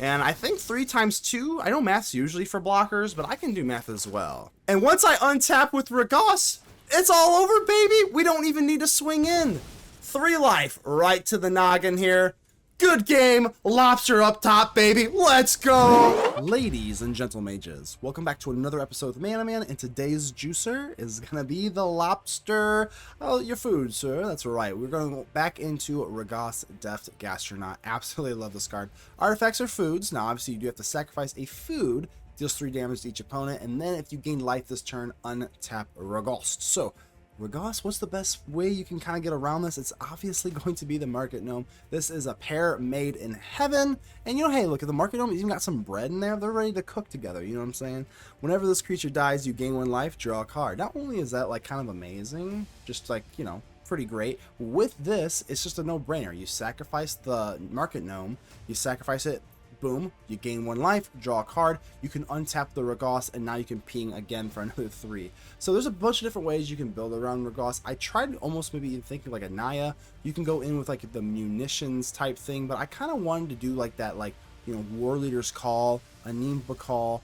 And I think 3 times 2, I know math's usually for blockers, but I can do math as well. And once I untap with Ragost, it's all over, baby. We don't even need to swing in. 3 life right to the noggin here. Good game. Lobster up top, baby. Let's go. Ladies and gentlemages, welcome back to another episode of Mana Man, and today's juicer is going to be the lobster. Oh, your food, sir. That's right. We're going to go back into Ragost, Deft, Gastronaut. Absolutely love this card. Artifacts are foods. Now, obviously, you do have to sacrifice a food. Deals 3 damage to each opponent, and then if you gain life this turn, untap Ragost. So, Ragost, what's the best way you can kind of get around this? It's obviously going to be the Market Gnome. This is a pair made in heaven. And you know, hey, look at the Market Gnome. He's even got some bread in there. They're ready to cook together. You know what I'm saying? Whenever this creature dies, you gain 1 life, draw a card. Not only is that like kind of amazing, just like, you know, pretty great. With this, it's just a no-brainer. You sacrifice the Market Gnome. You sacrifice it. Boom, you gain 1 life, draw a card, you can untap the Ragost, and now you can ping again for another 3. So there's a bunch of different ways you can build around Ragost. I tried almost maybe thinking like a Naya. You can go in with like the munitions type thing, but I kind of wanted to do like that, like, you know, Warleader's Call, Anim, Pakal,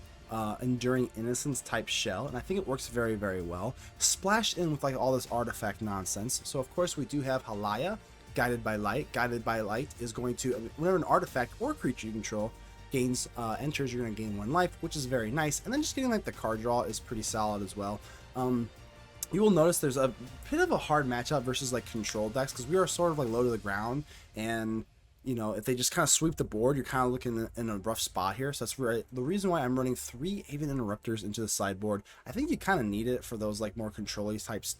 Enduring Innocence type shell, and I think it works very, very well. Splashed in with like all this artifact nonsense. So of course we do have Haliya, Guided by Light. Guided by Light is going to, whenever an artifact or creature you control gains, enters, you're going to gain 1 life, which is very nice. And then just getting like the card draw is pretty solid as well. You will notice there's a bit of a hard matchup versus like control decks, because we are sort of like low to the ground, and you know, if they just kind of sweep the board, you're kind of looking in a rough spot here. So that's right. The reason why I'm running 3 Aven Interrupters into the sideboard, I think you kind of need it for those like more control-y types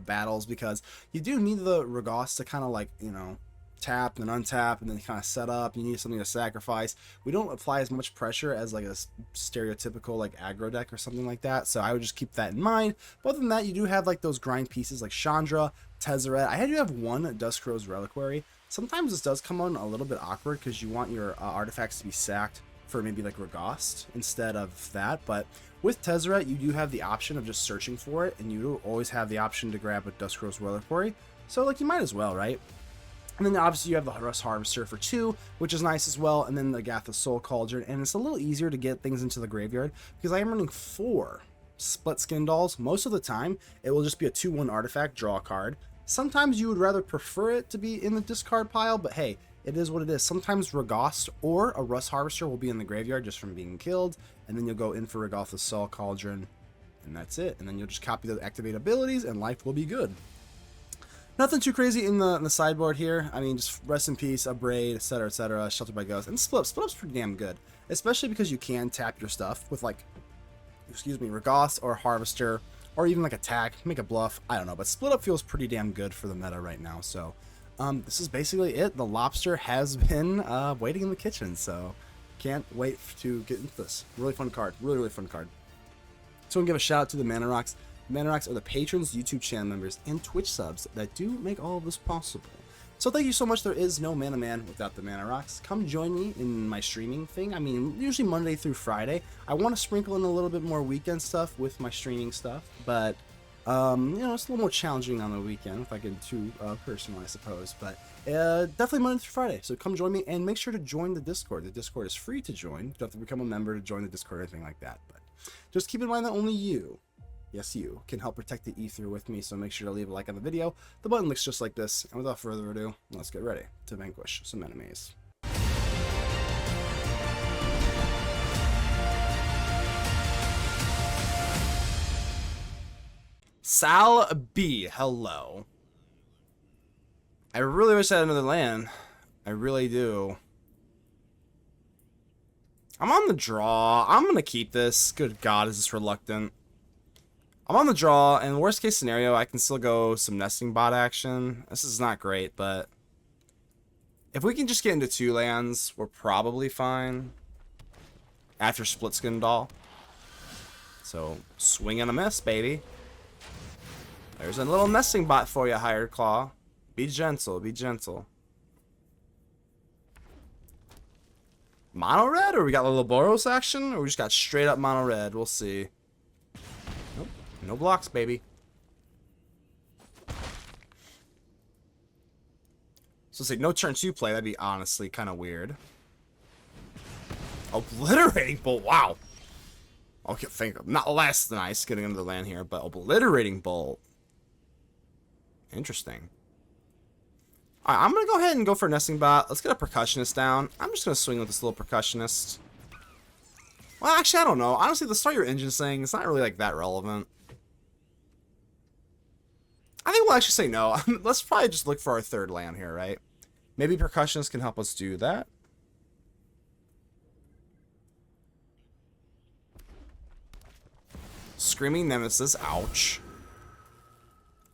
battles, because you do need the Ragost to kind of like, you know, tap and then untap and then kind of set up. You need something to sacrifice. We don't apply as much pressure as like a stereotypical like aggro deck or something like that, so I would just keep that in mind. But other than that, you do have like those grind pieces like Chandra, Tezzeret. I do have 1 Dusk Reliquary. Sometimes this does come on a little bit awkward because you want your artifacts to be sacked for maybe like Ragost instead of that, but with Tezzeret, you do have the option of just searching for it, and you do always have the option to grab a Dusk Reliquary, so like you might as well, right? And then obviously you have the Rust Harvester for 2, which is nice as well, and then the Agatha Soul Cauldron, and it's a little easier to get things into the graveyard because I am running 4 Splitskin Dolls. Most of the time, it will just be a 2/1 artifact, draw a card. Sometimes you would rather prefer it to be in the discard pile, but hey, it is what it is. Sometimes Ragost or a Rust Harvester will be in the graveyard just from being killed, and then you'll go in for Agatha Soul Cauldron, and that's it. And then you'll just copy the activate abilities, and life will be good. Nothing too crazy in the sideboard here. I mean, just Rest in Peace, Abrade, etc., Sheltered by Ghosts, and Split. Split's pretty damn good, especially because you can tap your stuff with like, excuse me, Ragost or Harvester, or even like attack, make a bluff. I don't know, but Split Up feels pretty damn good for the meta right now. So this is basically it. The lobster has been waiting in the kitchen, so can't wait to get into this. Really fun card. Really, really fun card. So I'm going to give a shout out to the Mana Rocks. Mana Rocks are the patrons, YouTube channel members, and Twitch subs that do make all of this possible. So thank you so much. There is no Mana Man without the Mana Rocks. Come join me in my streaming thing. I mean, usually Monday through Friday. I want to sprinkle in a little bit more weekend stuff with my streaming stuff, but you know, it's a little more challenging on the weekend if I get too personal, I suppose. But definitely Monday through Friday. So come join me, and make sure to join the Discord. The Discord is free to join. You don't have to become a member to join the Discord or anything like that. But just keep in mind that only you, yes, you, can help protect the ether with me. So make sure to leave a like on the video. The button looks just like this. And without further ado, let's get ready to vanquish some enemies. Sal B, hello. I really wish I had another land. I really do. I'm on the draw. I'm gonna keep this. Good God, is this reluctant? I'm on the draw, and worst case scenario, I can still go some nesting bot action. This is not great, but if we can just get into 2 lands, we're probably fine. After Splitskin Doll. So, swing and a miss, baby. There's a little nesting bot for you, Hired Claw. Be gentle, be gentle. Mono red, or we got a little Boros action, or we just got straight up mono red? We'll see. Nope, no blocks, baby. So say no turn 2 play. That'd be honestly kind of weird. Obliterating Bolt. Wow. Okay, not less nice getting into the land here, but Obliterating Bolt. Interesting. Alright, I'm gonna go ahead and go for a Nesting Bot. Let's get a Percussionist down. I'm just gonna swing with this little Percussionist. Well, actually, I don't know. Honestly, the Start Your Engine thing is not really like that relevant. I think we'll actually say no. Let's probably just look for our third land here, right? Maybe Percussionist can help us do that. Screaming Nemesis, ouch.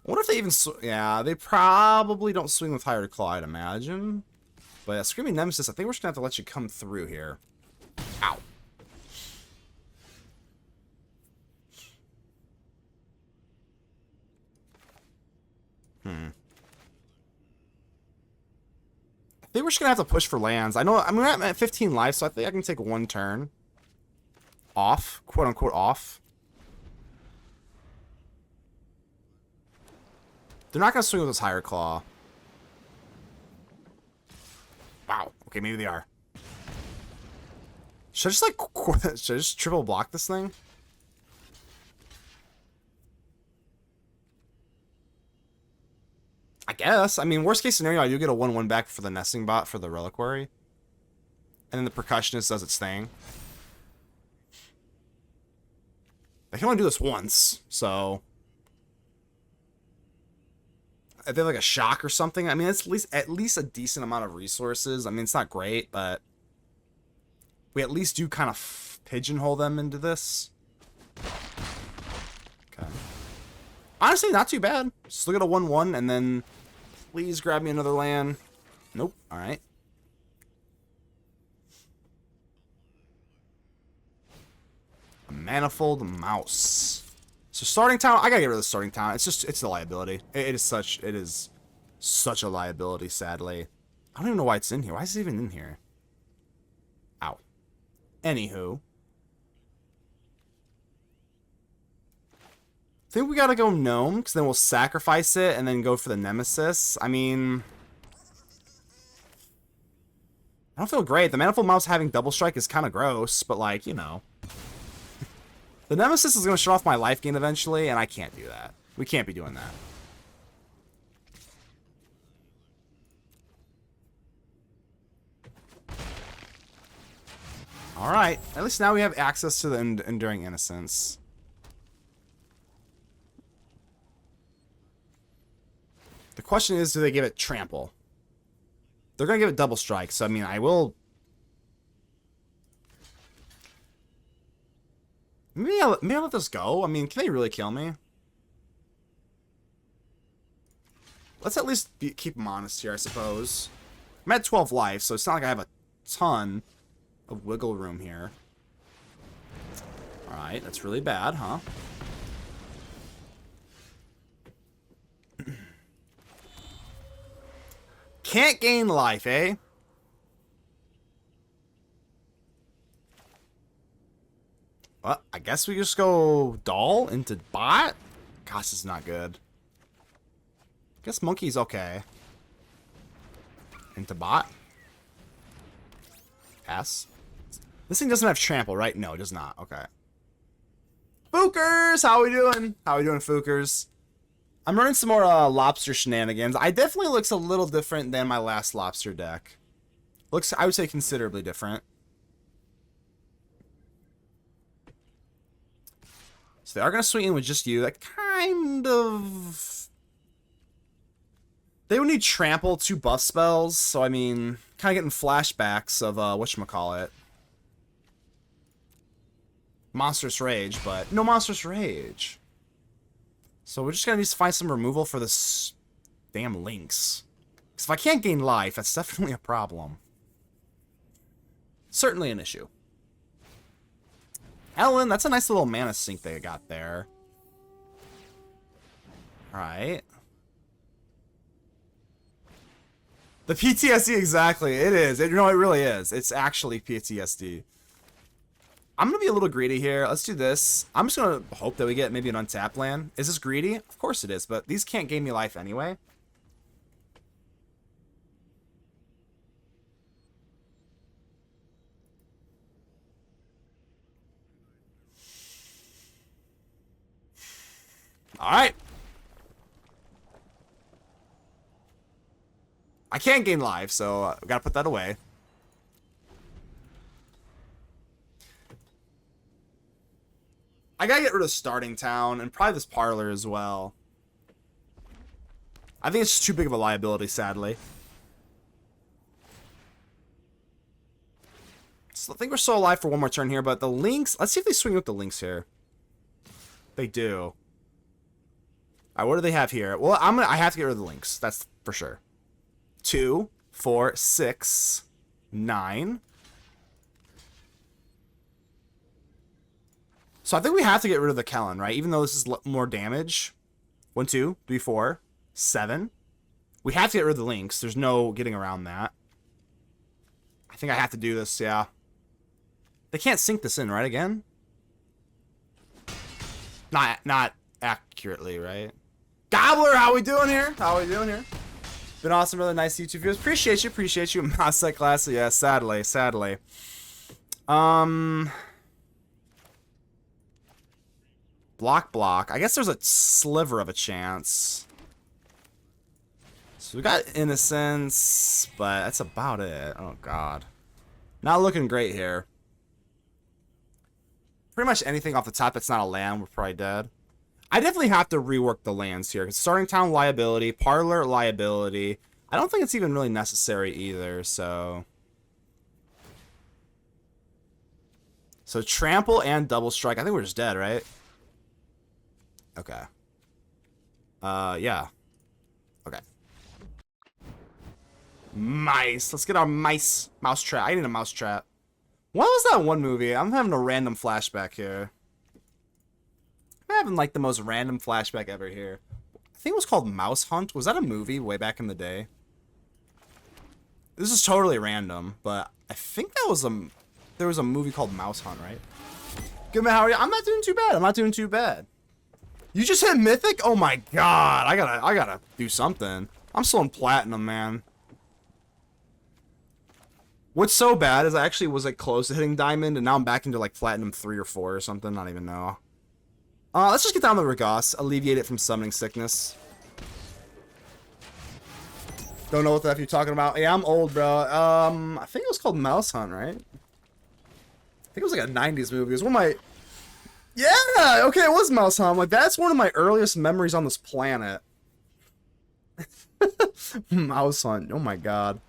I wonder if they even... Yeah, they probably don't swing with higher claw, I'd imagine. But yeah, Screaming Nemesis, I think we're just going to have to let you come through here. Ow. I think we're just going to have to push for lands. I know I'm at 15 life, so I think I can take one turn. Off. Quote-unquote off. They're not going to swing with this higher claw. Wow. Okay, maybe they are. Should I just, like, should I just triple block this thing? I guess. I mean, worst case scenario, I do get a 1/1 back for the Nesting Bot for the Reliquary. And then the Percussionist does its thing. I can only do this once, so... If they have like a shock or something, I mean, it's at least a decent amount of resources. I mean, it's not great, but we at least do kind of pigeonhole them into this. Okay. Honestly, not too bad. Just look at a 1/1 and then please grab me another land. Nope. All right. A Manifold Mouse. So starting town, I gotta get rid of the starting town. It's a liability. It is such a liability, sadly. I don't even know why it's in here. Why is it even in here? Ow. Anywho. I think we gotta go Gnome, because then we'll sacrifice it and then go for the Nemesis. I mean... I don't feel great. The Manifold Mouse having double strike is kind of gross, but like, you know... The Nemesis is going to shut off my life gain eventually, and I can't do that. We can't be doing that. Alright, at least now we have access to the Enduring Innocence. The question is, do they give it Trample? They're going to give it Double Strike, so I mean, I will... Maybe I'll let this go. I mean, can they really kill me? Let's at least keep them honest here, I suppose. I'm at 12 life, so it's not like I have a ton of wiggle room here. Alright, that's really bad, huh? Can't gain life, eh? Well, I guess we just go Doll into Bot? Gosh, this is not good. Guess Monkey's okay. Into Bot? Pass. This thing doesn't have Trample, right? No, it does not. Okay. Fookers! How we doing? How we doing, Fookers? I'm running some more Lobster shenanigans. I definitely looks a little different than my last Lobster deck. Looks, I would say, considerably different. So they are going to swing in with just you. That kind of... They would need Trample, 2 buff spells. So, I mean, kind of getting flashbacks of, whatchamacallit. Monstrous Rage, but no Monstrous Rage. So we're just going to need to find some removal for this damn Lynx. Because if I can't gain life, that's definitely a problem. Certainly an issue. Ellen, that's a nice little mana sink they got there. Alright. The PTSD, exactly. It is. It really is. It's actually PTSD. I'm going to be a little greedy here. Let's do this. I'm just going to hope that we get maybe an untapped land. Is this greedy? Of course it is, but these can't gain me life anyway. Alright. I can't gain life, so we gotta put that away. I gotta get rid of Starting Town and probably this Parlor as well. I think it's just too big of a liability, sadly. So I think we're still alive for one more turn here, but the Lynx... Let's see if they swing with the Lynx here. They do. Alright, what do they have here? Well, I have to get rid of the Lynx. That's for sure. 2, 4, 6, 9. So I think we have to get rid of the Kellen, right? Even though this is more damage. 1, 2, 3, 4, 7. We have to get rid of the Lynx. There's no getting around that. I think I have to do this, yeah. They can't sink this in, right, again? Not accurately, right? Gobbler, how we doing here? How we doing here? Been awesome, really nice YouTube viewers. Appreciate you. Mouse Set Classic, yeah, sadly. Block. I guess there's a sliver of a chance. So we got Innocence, but that's about it. Oh, God. Not looking great here. Pretty much anything off the top that's not a land, we're probably dead. I definitely have to rework the lands here. Starting Town liability, Parlor liability. I don't think it's even really necessary either, so... So Trample and Double Strike. I think we're just dead, right? Okay. Yeah. Okay. Mice. Let's get our mouse trap. I need a mouse trap. What was that one movie? I'm having a random flashback here. I'm having like the most random flashback ever here. I think it was called Mouse Hunt. Was that a movie way back in the day? This is totally random, but I think that was there was a movie called Mouse Hunt, right? Good man, how are you? I'm not doing too bad. You just hit Mythic? Oh my God. I gotta do something. I'm still in Platinum, man. What's so bad is I actually was like close to hitting Diamond, and now I'm back into like Platinum 3 or 4 or something. I don't even know. Let's just get down to Ragost. Alleviate it from Summoning Sickness. Don't know what the F you're talking about. Yeah, I'm old, bro. I think it was called Mouse Hunt, right? I think it was like a 90s movie. It was one of my... Yeah! Okay, it was Mouse Hunt. Like, that's one of my earliest memories on this planet. Mouse Hunt. Oh my God.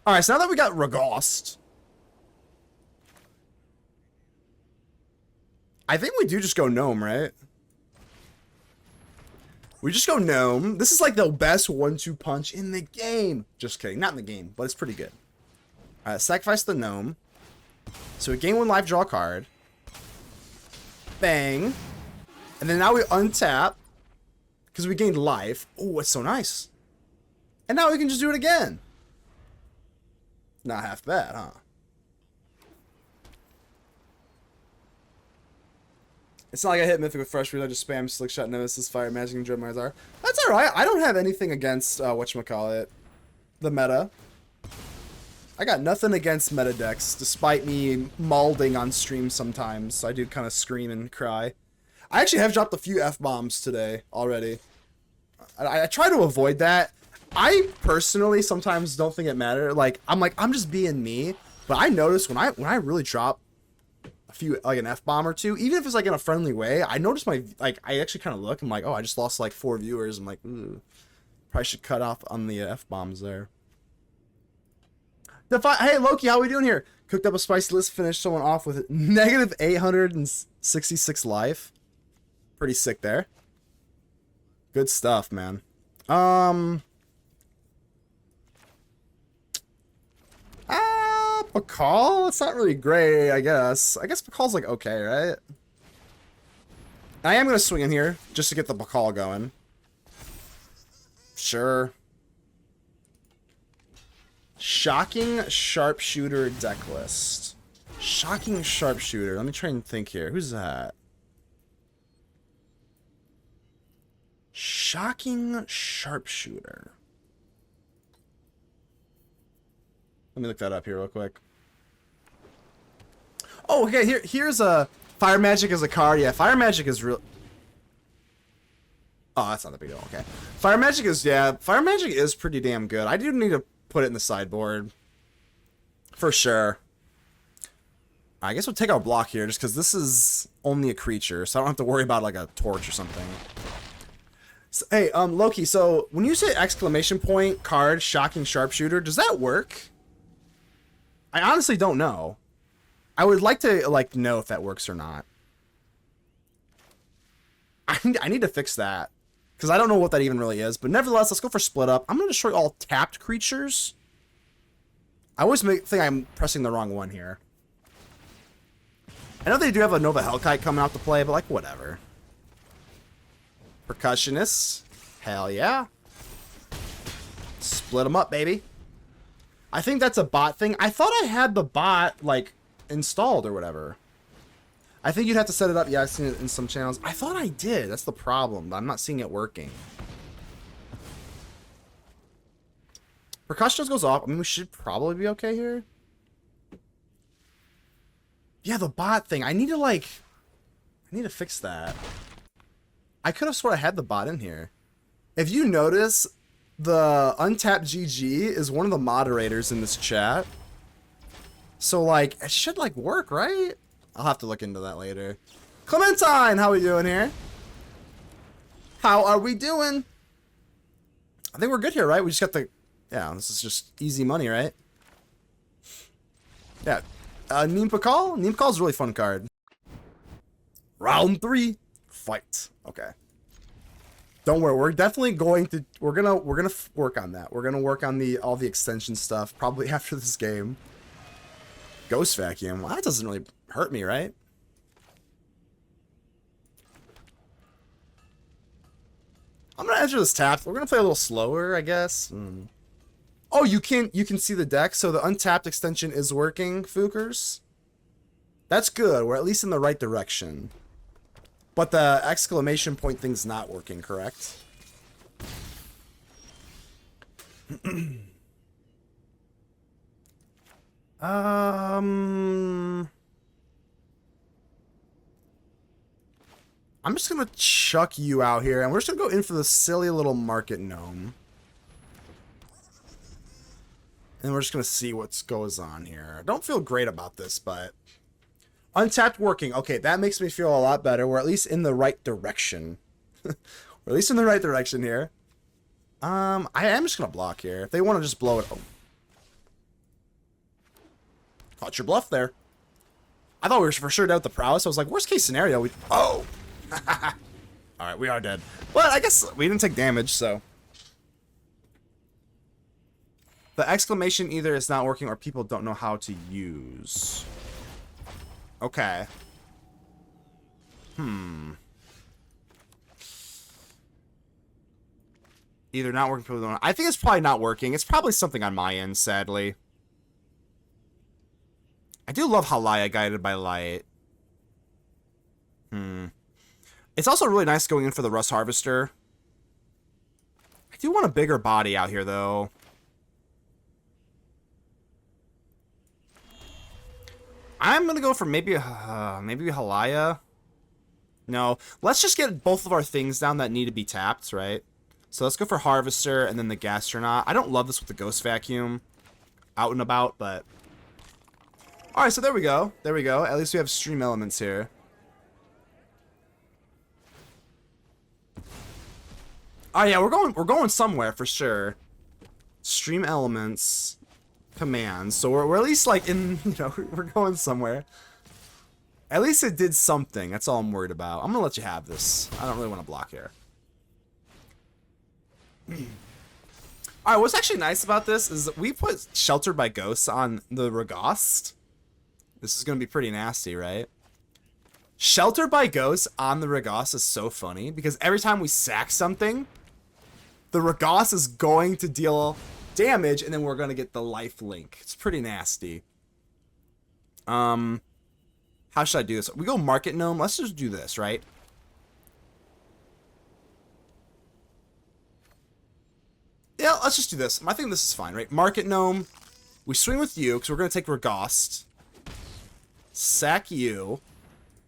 Alright, so now that we got Ragost, I think we do just go Gnome, right? We just go Gnome. This is like the best 1-2 punch in the game. Just kidding. Not in the game, but it's pretty good. Alright, sacrifice the Gnome. So we gain 1 life, draw a card. Bang. And then now we untap. Because we gained life. Oh, it's so nice. And now we can just do it again. Not half bad, huh? It's not like I hit Mythic with Fresh Read. I just spam Slick Shot, Nemesis, Fire, Magic, and Dread Mizar. That's alright. I don't have anything against, whatchamacallit, the meta. I got nothing against meta decks, despite me mauling on stream sometimes. I do kind of scream and cry. I actually have dropped a few F-bombs today already. I try to avoid that. I personally sometimes don't think it matters. I'm just being me. But I notice when I really drop a few, like an F-bomb or two, even if it's like in a friendly way, I notice I actually kind of look. I'm like, oh, I just lost like 4 viewers. I'm like, ooh, probably should cut off on the F-bombs there. Hey, Loki, how we doing here? Cooked up a spicy list, finished someone off with negative 866 life. Pretty sick there. Good stuff, man. Pakal? It's not really great, I guess. I guess Pakal's like okay, right? I am gonna swing in here just to get the Pakal going. Sure. Shocking Sharpshooter deck list. Shocking Sharpshooter. Let me try and think here. Who's that? Shocking Sharpshooter. Let me look that up here real quick. Oh, okay. Here's a Fire Magic as a card. Yeah, Fire Magic is real. Oh, that's not the big deal. Okay. Fire Magic is, yeah, Fire Magic is pretty damn good. I do need to put it in the sideboard. For sure. I guess we'll take our block here, just because this is only a creature, so I don't have to worry about, like, a torch or something. So, hey, Loki, so when you say exclamation point, card, shocking sharpshooter, does that work? I honestly don't know. I would like to, like, know if that works or not. I need to fix that, because I don't know what that even really is, but nevertheless, let's go for split up. I'm going to destroy all tapped creatures. I always think I'm pressing the wrong one here. I know they do have a Nova Hellkite coming out to play, but like, whatever. Percussionists. Hell yeah. Split them up, baby. I think that's a bot thing. I thought I had the bot, like, installed or whatever. I think you'd have to set it up. Yeah, I've seen it in some channels. I thought I did. That's the problem. I'm not seeing it working. Percussionist goes off. I mean, we should probably be okay here. Yeah, the bot thing. I need to fix that. I could have sworn I had the bot in here. If you notice, the Untapped GG is one of the moderators in this chat. So, like, it should, like, work, right? I'll have to look into that later. Clementine, how we doing here? How are we doing? I think we're good here, right? We just got the... Yeah, this is just easy money, right? Yeah. Neem Pakal? Neem Pakal's a really fun card. Round 3. Fight. Okay. Don't worry, we're definitely going to... We're gonna work on that. We're gonna work on all the extension stuff, probably after this game. Ghost Vacuum. Well, that doesn't really hurt me, right? I'm gonna enter this tap. We're gonna play a little slower, I guess. Oh, you can see the deck, so the untapped extension is working, Fookers. That's good. We're at least in the right direction. But the exclamation point thing's not working, correct? I'm just gonna chuck you out here, and we're just gonna go in for the silly little Market Gnome. And we're just gonna see what goes on here. I don't feel great about this, but... Untapped working. Okay, that makes me feel a lot better. We're at least in the right direction. We're at least in the right direction here. I am just gonna block here. If they want to just blow it... Oh. Caught your bluff there. I thought we were for sure dead with the prowess. I was like, worst case scenario, we... Oh! Alright, we are dead. But I guess we didn't take damage, so... The exclamation either is not working or people don't know how to use. Okay. Either not working, people don't know. I think it's probably not working. It's probably something on my end, sadly. I do love Haliya Guided by Light. It's also really nice going in for the Rust Harvester. I do want a bigger body out here, though. I'm gonna go for maybe Haliya. No, let's just get both of our things down that need to be tapped, right? So let's go for Harvester and then the Gastronaut. I don't love this with the Ghost Vacuum out and about, but... Alright, so there we go. There we go. At least we have stream elements here. Oh yeah, we're going somewhere for sure. Stream elements, commands. So we're at least like in, you know, we're going somewhere. At least it did something. That's all I'm worried about. I'm gonna let you have this. I don't really want to block here. Alright, what's actually nice about this is that we put Sheltered by Ghosts on the Ragost. This is gonna be pretty nasty, right? Sheltered by Ghosts on the Ragost is so funny because every time we sack something, the Ragost is going to deal damage and then we're gonna get the life link. It's pretty nasty. How should I do this? We go Market Gnome. Let's just do this, right? Yeah, let's just do this. I think this is fine, right? Market Gnome. We swing with you because we're gonna take Ragost. Sack you.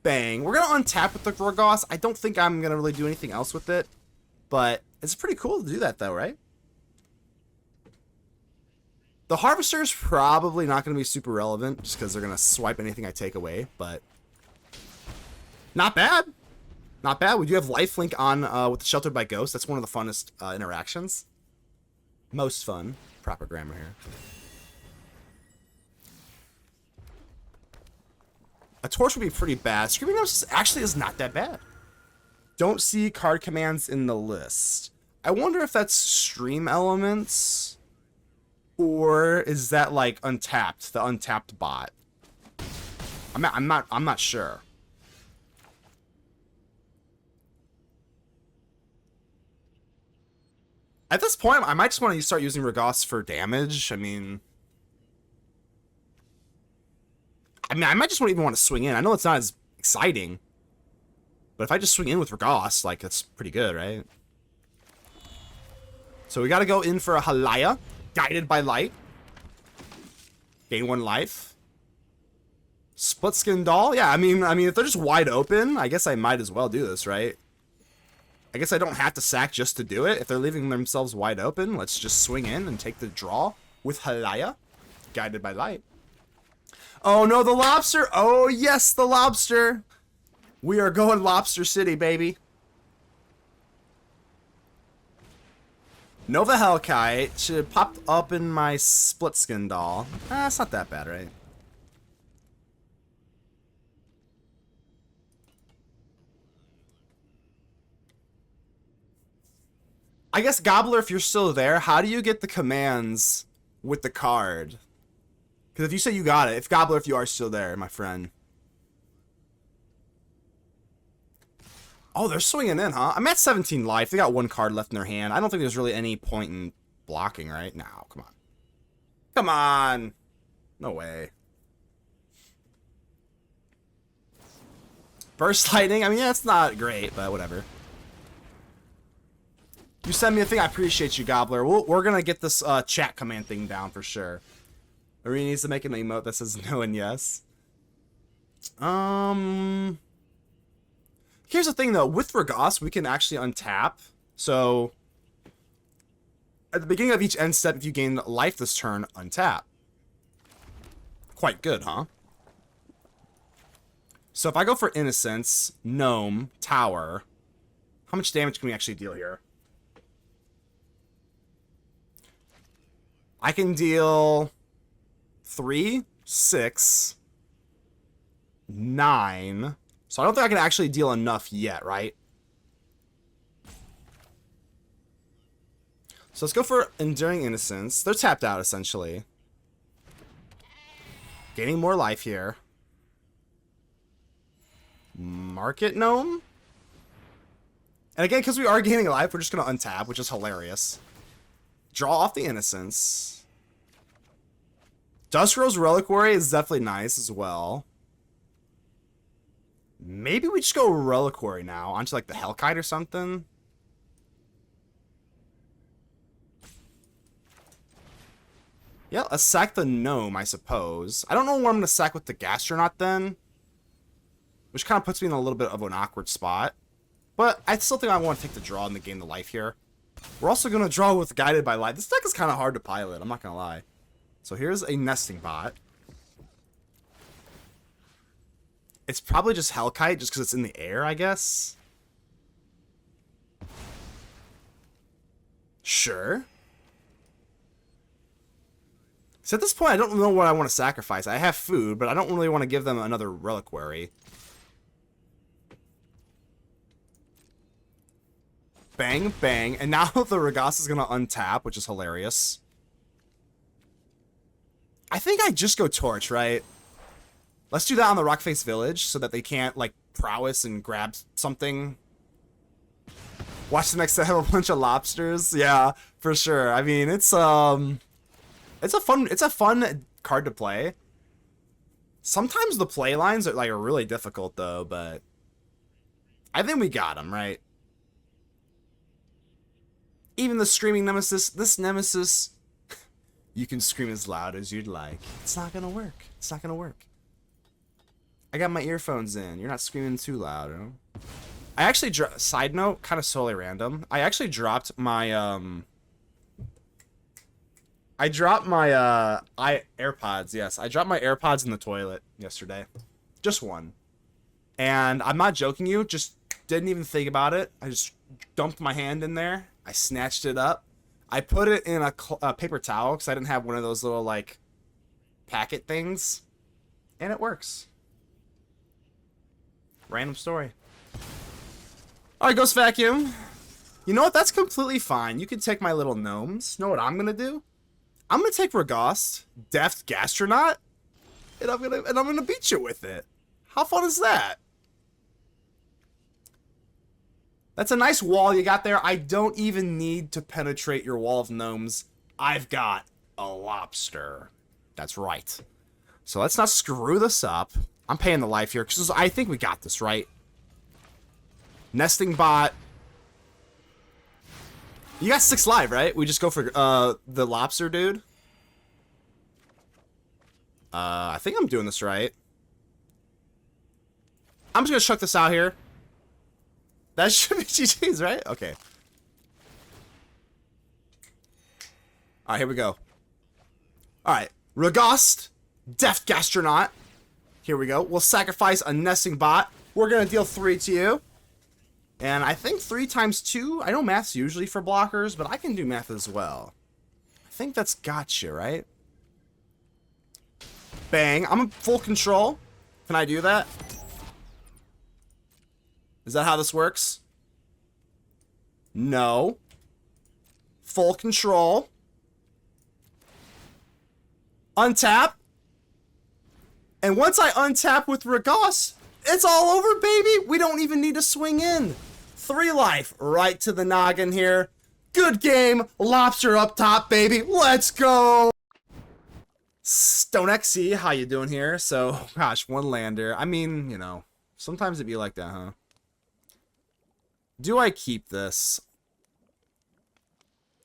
Bang. We're gonna untap with the Ragost. I don't think I'm gonna really do anything else with it. But it's pretty cool to do that, though, right? The Harvester is probably not going to be super relevant, just because they're going to swipe anything I take away, but not bad. Not bad. We do have lifelink on with the Sheltered by Ghost. That's one of the funnest interactions. Most fun. Proper grammar here. A torch would be pretty bad. Screaming Gnosis actually is not that bad. Don't see card commands in the list. I wonder if that's stream elements, or is that like Untapped, the Untapped bot? I'm not sure. At this point, I might just want to start using Ragost for damage. I might just even want to swing in. I know it's not as exciting, but if I just swing in with Ragost, like, that's pretty good, right? So we got to go in for a Haliya, Guided by Light. Gain 1 life. Splitskin Doll. Yeah, I mean, if they're just wide open, I guess I might as well do this, right? I guess I don't have to sack just to do it. If they're leaving themselves wide open, let's just swing in and take the draw with Haliya, Guided by Light. Oh no, the lobster! Oh yes, the lobster! We are going Lobster City, baby. Nova Hellkite should have popped up in my Splitskin Doll. It's not that bad, right? I guess, Gobbler, if you're still there, how do you get the commands with the card? Because if you say you got it, Gobbler, if you are still there, my friend. Oh, they're swinging in, huh? I'm at 17 life. They got 1 card left in their hand. I don't think there's really any point in blocking right now. Come on. Come on. No way. Burst Lightning. I mean, yeah, it's not great, but whatever. You send me a thing, I appreciate you, Gobbler. We're gonna get this chat command thing down for sure. Arena needs to make an emote that says no and yes. Here's the thing, though. With Ragost, we can actually untap. So, at the beginning of each end step, if you gain life this turn, untap. Quite good, huh? So if I go for Innocence, Gnome, Tower, how much damage can we actually deal here? I can deal 3, 6, 9. So I don't think I can actually deal enough yet, right? So let's go for Enduring Innocence. They're tapped out, essentially. Gaining more life here. Market Gnome? And again, because we are gaining life, we're just going to untap, which is hilarious. Draw off the Innocence. Dusk Rose Reliquary is definitely nice as well. Maybe we just go Reliquary now, onto like the Hellkite or something. Yeah, let's sack the Gnome, I suppose. I don't know what I'm going to sack with the Gastronaut then. Which kind of puts me in a little bit of an awkward spot. But I still think I want to take the draw and gain the life here. We're also going to draw with Guided by Light. This deck is kind of hard to pilot, I'm not going to lie. So here's a Nesting Bot. It's probably just Hellkite, just because it's in the air, I guess. Sure. So at this point, I don't know what I want to sacrifice. I have food, but I don't really want to give them another Reliquary. Bang, bang. And now the Ragost is going to untap, which is hilarious. I think I just go Torch, right? Let's do that on the Rockface Village so that they can't, like, prowess and grab something. Watch the next set have a bunch of lobsters. Yeah, for sure. I mean, it's a fun card to play. Sometimes the play lines are really difficult though, but I think we got them, right? Even the Screaming Nemesis, this Nemesis, you can scream as loud as you'd like. It's not gonna work. It's not gonna work. I got my earphones in. You're not screaming too loud, you know? I actually side note, kind of solely random. I actually dropped my AirPods. Yes, I dropped my AirPods in the toilet yesterday. Just one. And I'm not joking you, just didn't even think about it. I just dumped my hand in there. I snatched it up. I put it in a paper towel because I didn't have one of those little, like, packet things. And it works. Random story. Alright, Ghost Vacuum. You know what? That's completely fine. You can take my little gnomes. Know what I'm going to do? I'm going to take Ragost, Deft, Gastronaut, and I'm gonna beat you with it. How fun is that? That's a nice wall you got there. I don't even need to penetrate your wall of gnomes. I've got a lobster. That's right. So let's not screw this up. I'm paying the life here because I think we got this, right? Nesting bot. You got 6 live, right? We just go for the lobster, dude. I think I'm doing this right. I'm just gonna chuck this out here. That should be GG's, right? Okay. Alright, here we go. Alright. Ragost, Deft Gastronaut. Here we go. We'll sacrifice a nesting bot. We're gonna deal 3 to you. And I think 3 times 2. I know math's usually for blockers, but I can do math as well. I think that's gotcha, right? Bang. I'm in full control. Can I do that? Is that how this works? No. Full control. Untap. And once I untap with Ragost, it's all over, baby. We don't even need to swing in. 3 life right to the noggin here. Good game. Lobster up top, baby. Let's go. Stone XC, how you doing here? So, gosh, 1 lander. I mean, you know, sometimes it'd be like that, huh? Do I keep this?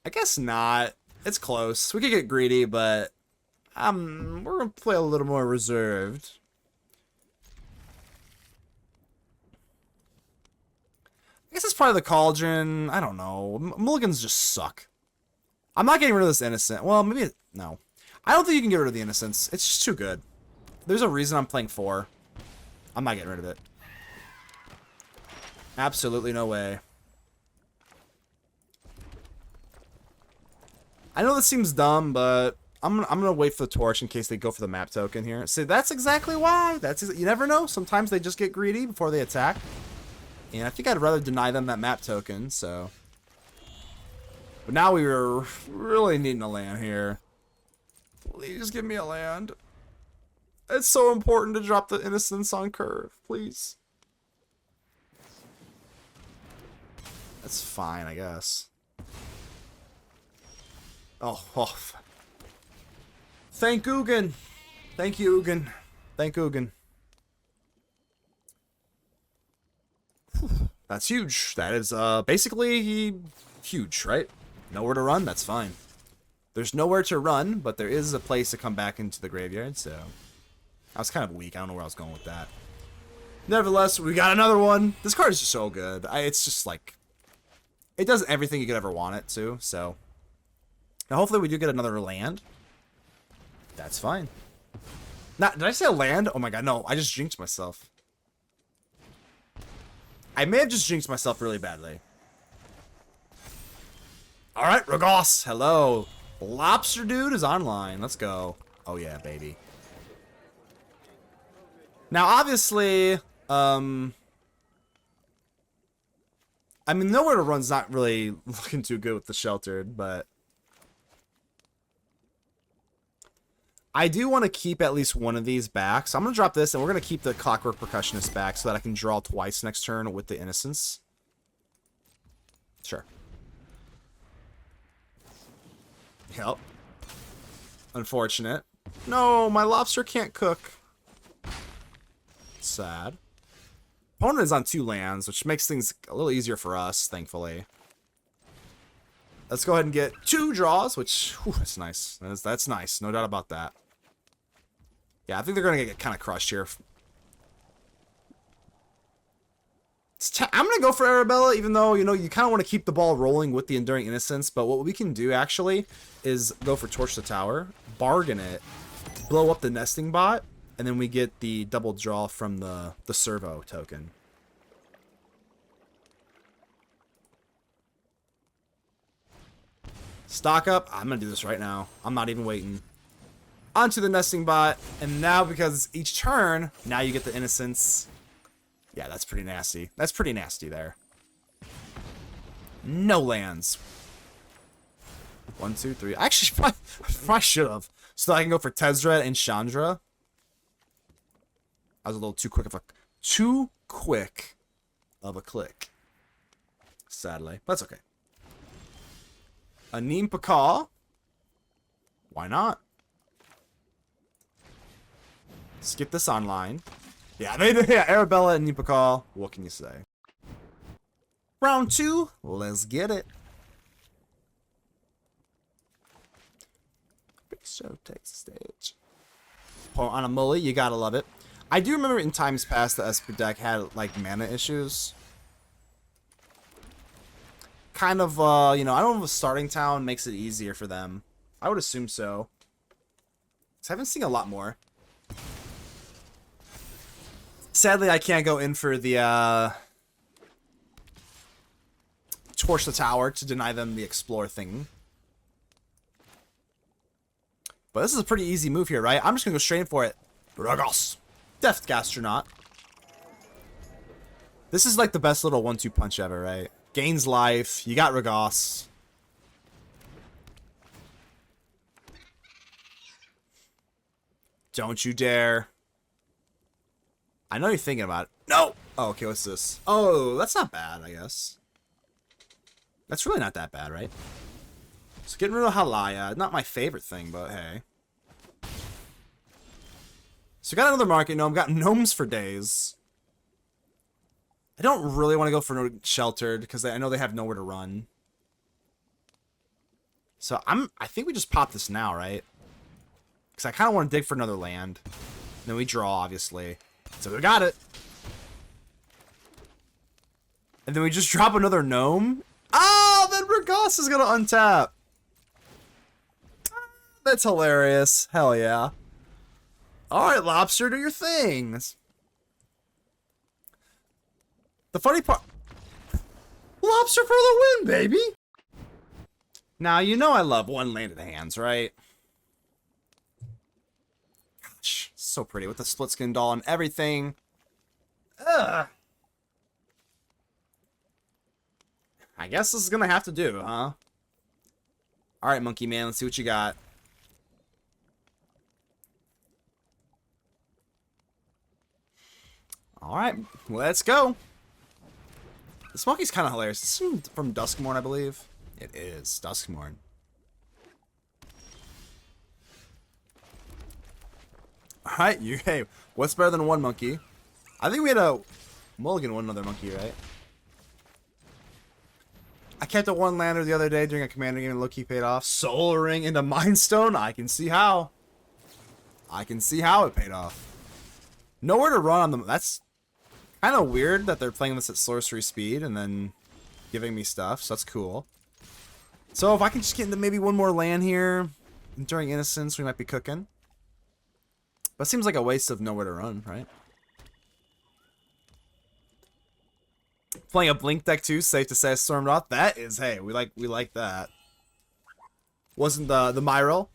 I guess not. It's close. We could get greedy, but we're gonna play a little more reserved. I guess it's part of the Cauldron. I don't know. Mulligans just suck. I'm not getting rid of this Innocent. Well, maybe no. I don't think you can get rid of the Innocence. It's just too good. There's a reason I'm playing 4. I'm not getting rid of it. Absolutely no way. I know this seems dumb, but I'm gonna wait for the torch in case they go for the map token here. See, that's exactly why. You never know. Sometimes they just get greedy before they attack. And I think I'd rather deny them that map token, so. But now we were really needing a land here. Please give me a land. It's so important to drop the Innocence on curve, please. That's fine, I guess. Oh. Thank Ugin. Thank you, Ugin. Thank Ugin. That's huge. That is basically huge, right? Nowhere to run, that's fine. There's nowhere to run, but there is a place to come back into the graveyard, so I was kind of weak. I don't know where I was going with that. Nevertheless, we got another one. This card is just so good. It's just like, it does everything you could ever want it to, so. Now hopefully we do get another land. That's fine. Now, did I say a land? Oh my god, no, I just jinxed myself. I may have just jinxed myself really badly. Alright, Ragost, hello. Lobster dude is online. Let's go. Oh yeah, baby. Now, obviously, I mean, nowhere to run's not really looking too good with the sheltered, but I do want to keep at least one of these back. So I'm going to drop this, and we're going to keep the Clockwork Percussionist back so that I can draw twice next turn with the Innocence. Sure. Yep. Unfortunate. No, my lobster can't cook. Sad. Opponent is on 2 lands, which makes things a little easier for us, thankfully. Let's go ahead and get 2 draws, which, whew, that's nice. That's nice, no doubt about that. Yeah, I think they're going to get kind of crushed here. I'm going to go for Arabella, even though, you know, you kind of want to keep the ball rolling with the Enduring Innocence. But what we can do, actually, is go for Torch the Tower, bargain it, blow up the nesting bot, and then we get the double draw from the servo token. Stock up. I'm going to do this right now. I'm not even waiting. Onto the nesting bot, and now because each turn, now you get the Innocence. Yeah, that's pretty nasty. That's pretty nasty there. No lands. 1, 2, 3. Actually, probably should have. So that I can go for Tezzeret and Chandra. I was a little too quick of a click. Sadly. But that's okay. Anim Pakal. Why not? Skip this online. Yeah, Arabella and Pakal. What can you say? Round 2. Let's get it. Big Show takes the stage. On a mully, you gotta love it. I do remember in times past the SP deck had like mana issues. Kind of, you know, I don't know if a starting town makes it easier for them. I would assume so. 'Cause I haven't seen a lot more. Sadly, I can't go in for the Torch the Tower to deny them the Explore thing. But this is a pretty easy move here, right? I'm just going to go straight in for it. Ragost. Deft Gastronaut. This is like the best little 1-2 punch ever, right? Gains life. You got Ragost. Don't you dare. I know you're thinking about it. No! Oh, okay, what's this? Oh, that's not bad, I guess. That's really not that bad, right? So getting rid of Haliya. Not my favorite thing, but hey. So got another Market Gnome. Got gnomes for days. I don't really want to go for Sheltered, because I know they have nowhere to run. So I think we just pop this now, right? Because I kind of want to dig for another land. And then we draw, obviously. So we got it. And then we just drop another gnome. Oh, then Ragost is going to untap. That's hilarious. Hell yeah. Alright, Lobster, do your things. The funny part... Lobster for the win, baby! Now, you know I love one-landed hands, right? Gosh, so pretty with the Splitskin Doll and everything. Ugh. I guess this is gonna have to do, huh? Alright, Monkey Man, let's see what you got. Alright, let's go. This monkey's kind of hilarious. This is from Duskmorn, I believe. It is Duskmorn. Alright, hey, what's better than one monkey? I think we had a mulligan one other monkey, right? I kept a one-lander the other day during a commander game and low-key paid off. Soul Ring into Mindstone? I can see how. I can see how it paid off. Nowhere to run on them. That's kind of weird that they're playing this at sorcery speed and then giving me stuff, so that's cool. So if I can just get into maybe one more land here, Enduring Innocence, we might be cooking. But it seems like a waste of nowhere to run, right? Playing a Blink deck too, safe to say I stormed off. That is, hey, we like that. Wasn't the Myro?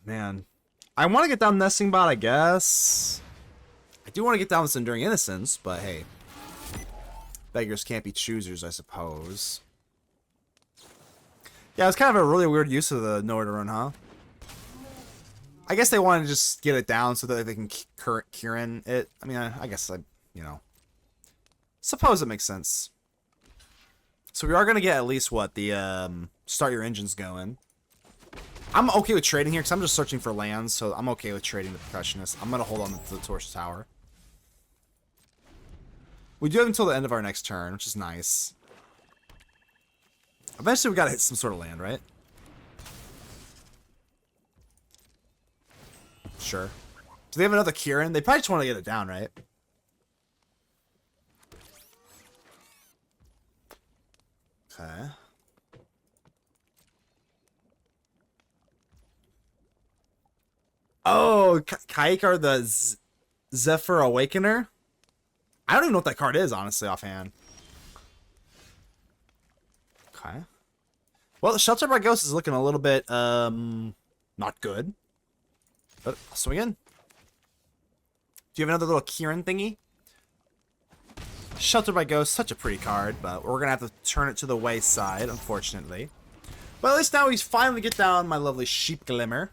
Man. I want to get down Nesting Bot, I guess. I do want to get down this Enduring Innocence, but hey. Beggars can't be choosers, I suppose. Yeah, it's kind of a really weird use of the nowhere to run, huh? I guess they wanted to just get it down so that they can Kieran it. I mean, I guess you know. Suppose it makes sense. So we are going to get at least, what, the start your engines going. I'm okay with trading here because I'm just searching for lands, so I'm okay with trading the Percussionist. I'm going to hold on to the Torch Tower. We do have until the end of our next turn, which is nice. Eventually we got to hit some sort of land, right? Sure. Do they have another Kieran? They probably just want to get it down, right? Okay. Oh, Kaikar the Zephyr Awakener? I don't even know what that card is, honestly, offhand. Okay. Well, the Shelter by Ghost is looking a little bit, not good. But I'll swing in. Do you have another little Kieran thingy? Shelter by Ghost, such a pretty card, but we're gonna have to turn it to the wayside, unfortunately. But at least now he's finally get down my lovely Sheep Glimmer.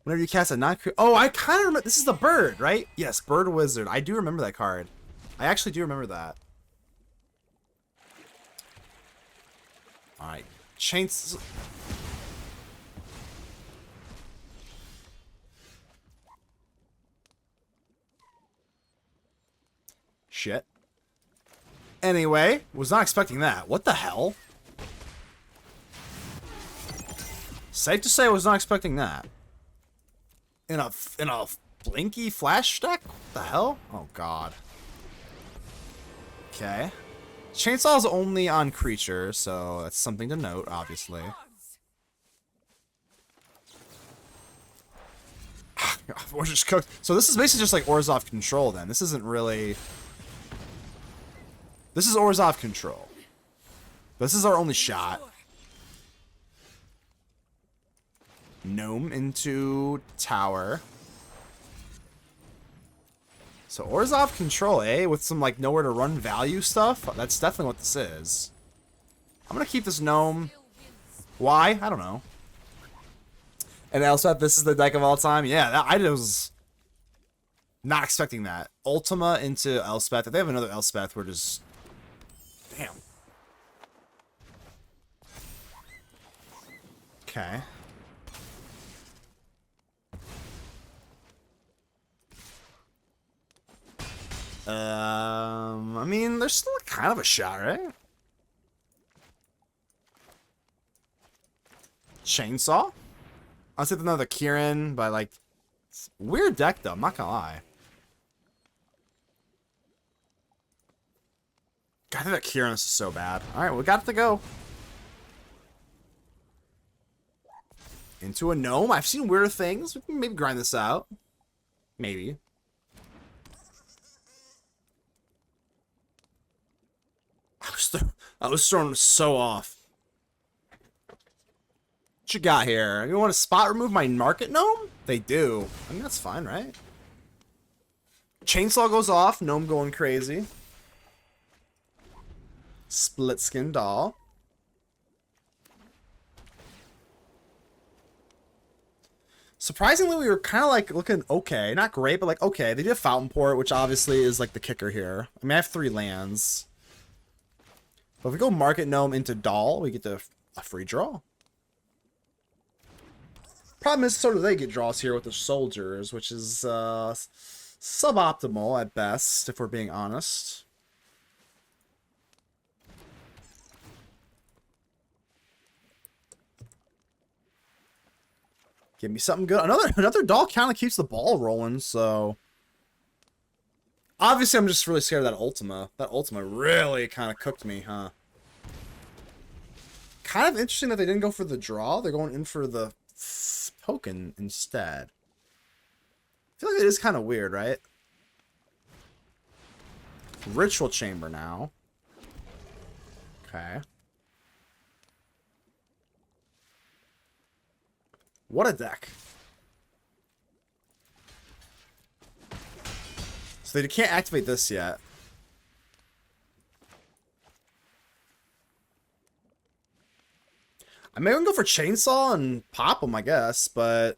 Whenever you cast a oh, I kind of remember. This is the bird, right? Yes, Bird Wizard. I do remember that card. I actually do remember that. All right, Chains. Shit. Anyway, was not expecting that. What the hell? Safe to say, I was not expecting that. In a blinky flash deck? What the hell? Oh god. Okay. Chainsaw is only on creatures, so that's something to note, obviously. We're just cooked. So this is basically just like Orzhov Control then. This isn't really... This is Orzhov Control. This is our only shot. Gnome into tower. So Orzhov Control, eh? With some like nowhere to run value stuff. That's definitely what this is. I'm gonna keep this gnome. Why? I don't know. And Elspeth, this is the deck of all time. Yeah, I was not expecting that. Ultima into Elspeth. If they have another Elspeth, we're just... Damn. Okay. I mean, there's still kind of a shot, right? Chainsaw? I'll say another Kieran, but like, weird deck though, I'm not gonna lie. God, I think that Kieran is so bad. Alright, we got to go. Into a gnome? I've seen weirder things. We can maybe grind this out. Maybe. I was thrown so off. What you got here? You want to spot remove my Market Gnome? They do. I mean, that's fine, right? Chainsaw goes off. Gnome going crazy. Splitskin Doll. Surprisingly, we were kind of like looking okay. Not great, but like okay. They did Fountain Port, which obviously is like the kicker here. I mean, I have 3 lands. But if we go Market Gnome into Doll, we get a free draw. Problem is, so do they get draws here with the soldiers, which is suboptimal at best, if we're being honest. Give me something good. Another Doll kind of keeps the ball rolling, so... Obviously, I'm just really scared of that Ultima. That Ultima really kind of cooked me, huh? Kind of interesting that they didn't go for the draw. They're going in for the token instead. I feel like it is kind of weird, right? Ritual Chamber now. Okay. What a deck. So they can't activate this yet. I may even go for Chainsaw and pop them, I guess, but...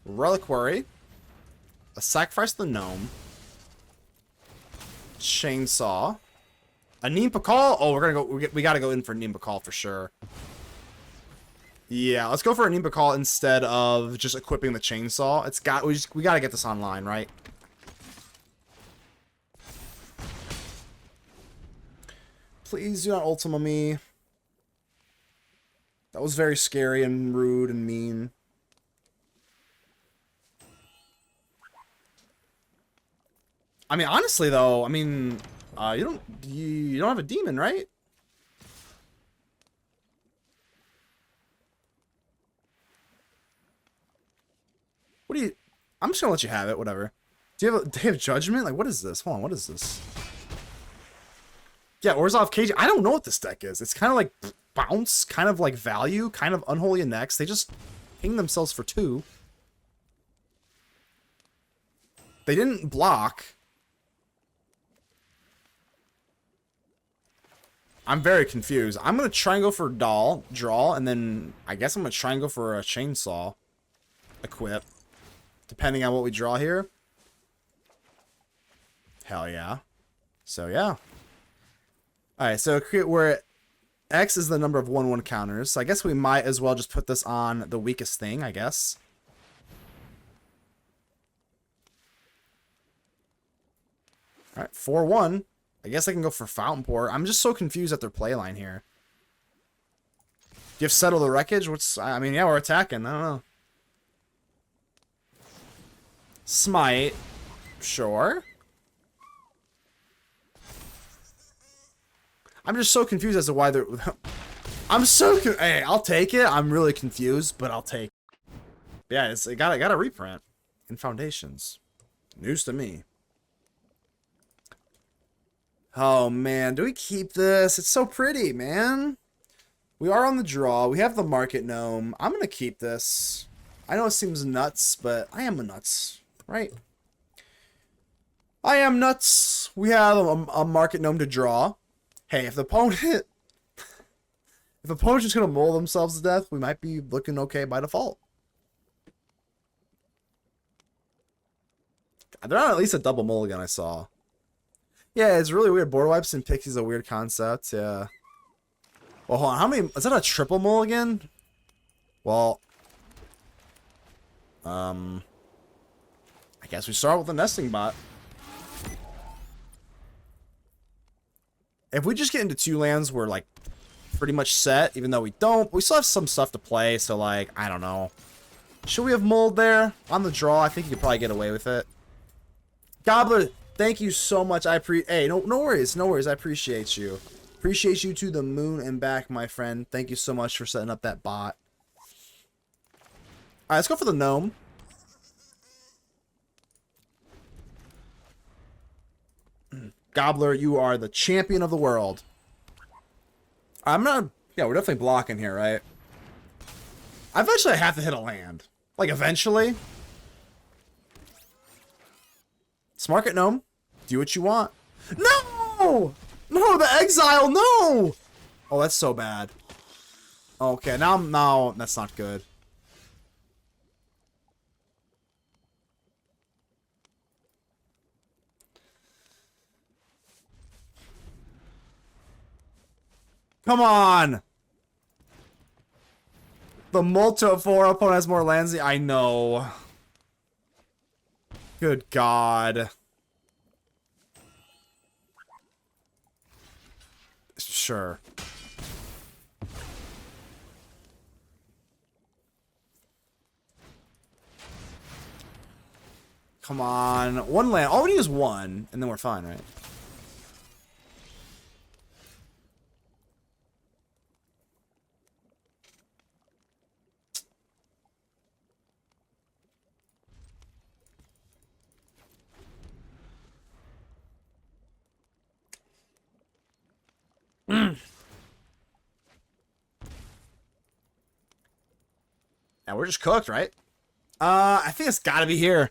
Reliquary. A sacrifice the gnome. Chainsaw. Anim Pakal. Oh, we're gonna go. We gotta go in for Anim Pakal for sure. Yeah, let's go for Anim Pakal instead of just equipping the chainsaw. It's got. We gotta get this online, right? Please do not Ultima me. That was very scary and rude and mean. I mean, honestly though, I mean, you don't have a demon, right? What do you? I'm just gonna let you have it. Whatever. Do you have judgment? Like, what is this? Hold on. What is this? Yeah, Orzhov Cage. I don't know what this deck is. It's kind of like bounce, kind of like value, kind of Unholy Index. They just ping themselves for 2. They didn't block. I'm very confused. I'm going to try and go for Doll, draw, and then I guess I'm going to try and go for a Chainsaw equip, depending on what we draw here. Hell yeah. So, yeah. Alright, so we're at X is the number of 1/1 counters. So I guess we might as well just put this on the weakest thing, I guess. Alright, 4/1. I guess I can go for Fountain Pour. I'm just so confused at their playline here. Do you have Settle the Wreckage? I mean, yeah, we're attacking. I don't know. Smite. Sure. I'm just so confused as to why they're... Hey, I'll take it. I'm really confused, but I'll take it. Yeah, it got a reprint in Foundations. News to me. Oh, man. Do we keep this? It's so pretty, man. We are on the draw. We have the Market Gnome. I'm going to keep this. I know it seems nuts, but I am a nuts, right? I am nuts. We have a Market Gnome to draw. Hey, if the opponent... if the opponent's just going to mull themselves to death, we might be looking okay by default. They're on at least a double mulligan, I saw. Yeah, it's really weird. Board wipes and pixies is a weird concept, yeah. Well, hold on. How many... Is that a triple mulligan? Well... I guess we start with the nesting bot. If we just get into 2 lands, we're, like, pretty much set, even though we don't. We still have some stuff to play, so, like, I don't know. Should we have mold there? On the draw, I think you could probably get away with it. Gobbler, thank you so much. Hey, no worries, no worries. I appreciate you. Appreciate you to the moon and back, my friend. Thank you so much for setting up that bot. Alright, let's go for the gnome. Gobbler, you are the champion of the world. I'm not... Yeah, we're definitely blocking here, right? Eventually I have to hit a land. Like, eventually. Market Gnome, do what you want. No! No, the exile, no! Oh, that's so bad. Okay, now that's not good. Come on! The Multo 4 opponent has more lands. I know. Good God. Sure. Come on. 1 land. All we need is 1, and then we're fine, right? Now we're just cooked, right? I think it's gotta be here.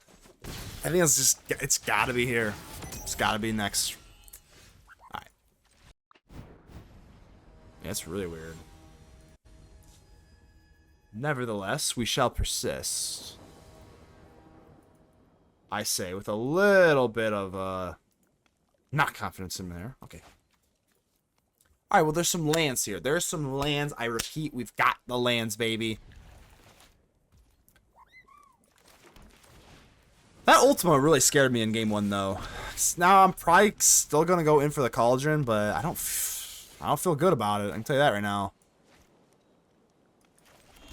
I think it's gotta be here. It's gotta be next. Alright. Yeah, it's really weird. Nevertheless, we shall persist. I say, with a little bit of, not confidence in there. Okay. Alright, well, there's some lands here. There's some lands. I repeat, we've got the lands, baby. That Ultima really scared me in game 1, though. Now I'm probably still gonna go in for the Cauldron, but I don't feel good about it. I can tell you that right now.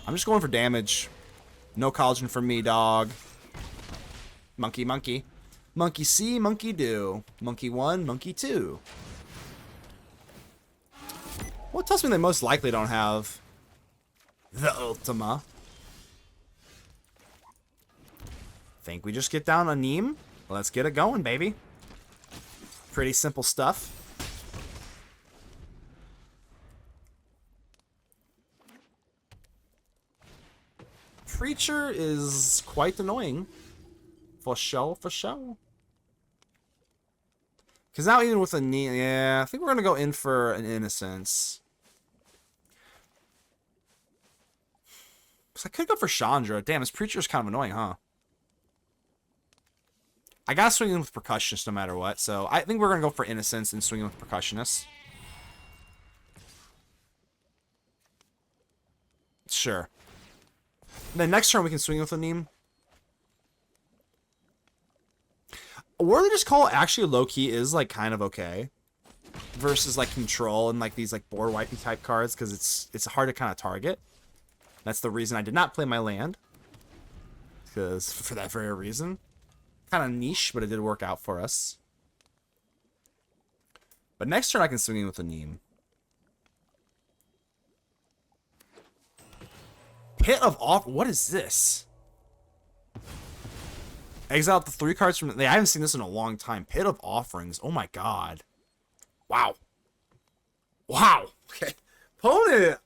I'm just going for damage. No Cauldron for me, dog. Monkey, monkey. Monkey see, monkey do. Monkey 1, monkey 2. What tells me they most likely don't have the Ultima? Think we just get down Anim? Let's get it going, baby. Pretty simple stuff. Preacher is quite annoying. For show, for show. Because now even with a Anim, yeah, I think we're going to go in for an Innocence. Because I could go for Chandra. Damn, this Preacher is kind of annoying, huh? I gotta swing in with Percussionist no matter what, so I think we're gonna go for Innocence and swing in with Percussionist. Sure. And then next turn we can swing with Anim. Warleader's Call actually low-key is like kind of okay. Versus like Control and like these like board wiping type cards, because it's hard to kind of target. That's the reason I did not play my land. Because for that very reason. Kind of niche, but it did work out for us. But next turn I can swing in with Anim. Pit of Off. What is this? Exile the 3 cards from. I haven't seen this in a long time. Pit of Offerings. Oh my god. Wow. Wow. Okay. Opponent.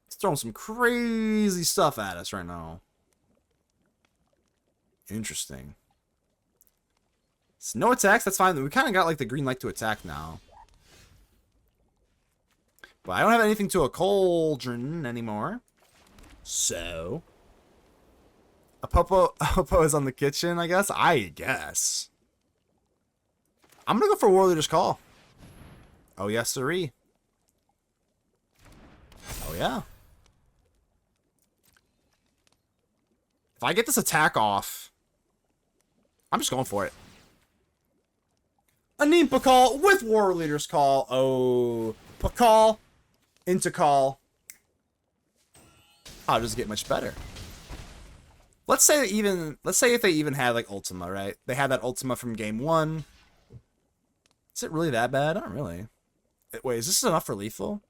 It's throwing some crazy stuff at us right now. Interesting. So no attacks, that's fine. We kind of got like the green light to attack now. But I don't have anything to a Cauldron anymore. So a Popo is on the kitchen, I guess. I'm gonna go for Warleader's Call. Oh yes, sirree. Oh yeah. If I get this attack off, I'm just going for it. Anim Pakal with Warleader's Call. Oh, Pakal into Call. I'll just get much better. Let's say if they even had like Ultima, right? They had that Ultima from game 1. Is it really that bad? Not really. Wait, is this enough for lethal?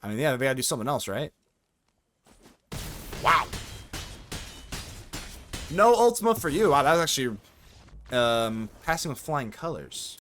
I mean, yeah, they gotta do something else, right? Wow. No Ultima for you. Wow, that was actually passing with flying colors.